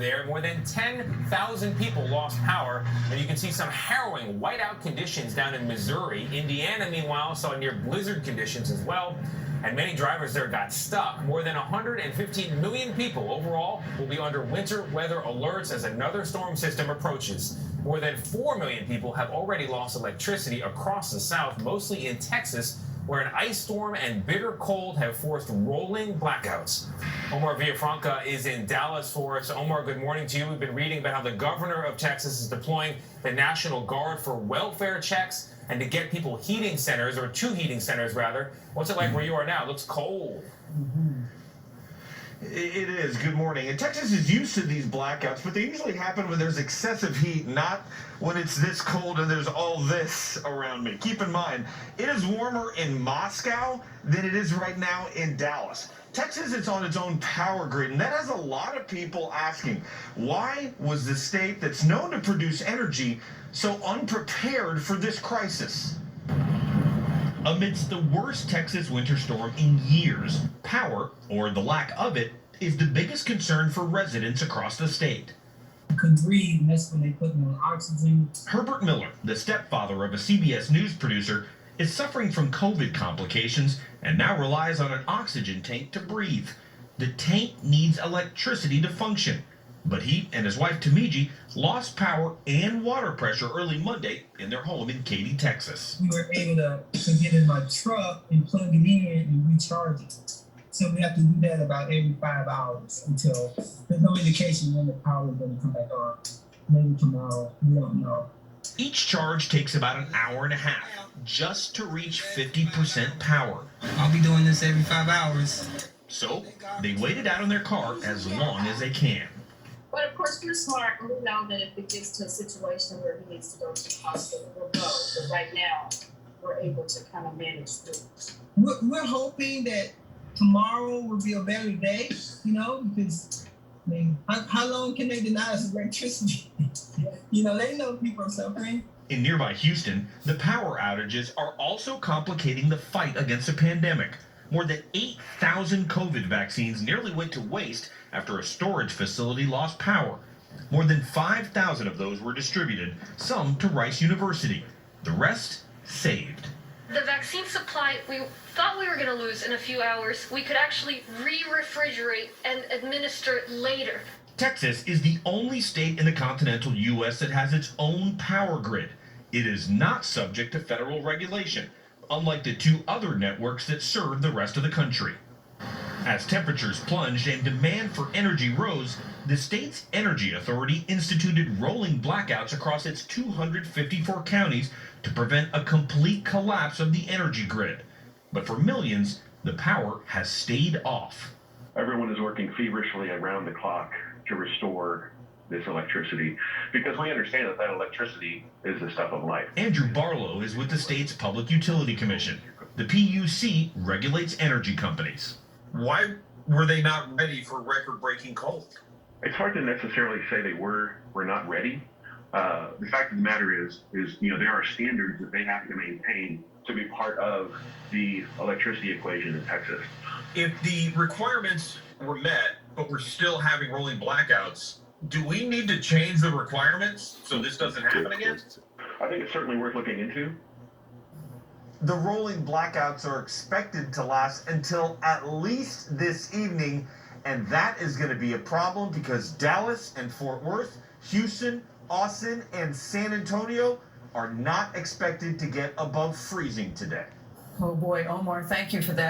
there. More than 10,000 people lost power, and you can see some harrowing whiteout conditions down in Missouri. Indiana, meanwhile, saw near blizzard conditions as well, and many drivers there got stuck. More than 115 million people overall will be under winter weather alerts as another storm system approaches. More than 4 million people have already lost electricity across the South, mostly in Texas, where an ice storm and bitter cold have forced rolling blackouts. Omar Villafranca is in Dallas for us. Omar, good morning to you. We've been reading about how the governor of Texas is deploying the National Guard for welfare checks and to get people heating centers, or to heating centers rather. What's it like where you are now? It looks cold. It is. Good morning. And Texas is used to these blackouts, but they usually happen when there's excessive heat, not when it's this cold and there's all this around me. Keep in mind, it is warmer in Moscow than it is right now in Dallas. Texas is on its own power grid, and that has a lot of people asking, why was the state that's known to produce energy so unprepared for this crisis? Amidst the worst Texas winter storm in years, power, or the lack of it, is the biggest concern for residents across the state. Could breathe, and that's when they put me on oxygen. Herbert Miller, the stepfather of a CBS News producer, is suffering from COVID complications and now relies on an oxygen tank to breathe. The tank needs electricity to function, but he and his wife Tamiji lost power and water pressure early Monday in their home in Katy, Texas. We were able to get in my truck and plug it in and recharge it. So we have to do that about every 5 hours until there's no indication when the power is going to come back on. Maybe tomorrow, we don't know. Each charge takes about an hour and a half just to reach 50% power. I'll be doing this every 5 hours. So they wait it out in their car as long as they can. But of course, we're smart, and we know that if it gets to a situation where he needs to go to the hospital, we'll go. But right now, we're able to kind of manage through. We're hoping that tomorrow will be a better day, because, I mean, how long can they deny us electricity? They know people are suffering. In nearby Houston, the power outages are also complicating the fight against the pandemic. More than 8,000 COVID vaccines nearly went to waste after a storage facility lost power. More than 5,000 of those were distributed, some to Rice University. The rest saved. The vaccine supply we thought we were going to lose in a few hours, we could actually re-refrigerate and administer later. Texas is the only state in the continental U.S. that has its own power grid. It is not subject to federal regulation, unlike the two other networks that serve the rest of the country. As temperatures plunged and demand for energy rose, the state's energy authority instituted rolling blackouts across its 254 counties to prevent a complete collapse of the energy grid. But for millions, the power has stayed off. Everyone is working feverishly around the clock to restore this electricity, because we understand that electricity is the stuff of life. Andrew Barlow is with the state's Public Utility Commission. The PUC regulates energy companies. Why were they not ready for record-breaking cold? It's hard to necessarily say they were not ready. The fact of the matter is there are standards that they have to maintain to be part of the electricity equation in Texas. If the requirements were met, but we're still having rolling blackouts, do we need to change the requirements so this doesn't happen again? I think it's certainly worth looking into. The rolling blackouts are expected to last until at least this evening, and that is going to be a problem because Dallas and Fort Worth, Houston, Austin, and San Antonio are not expected to get above freezing today. Oh boy, Omar, thank you for that.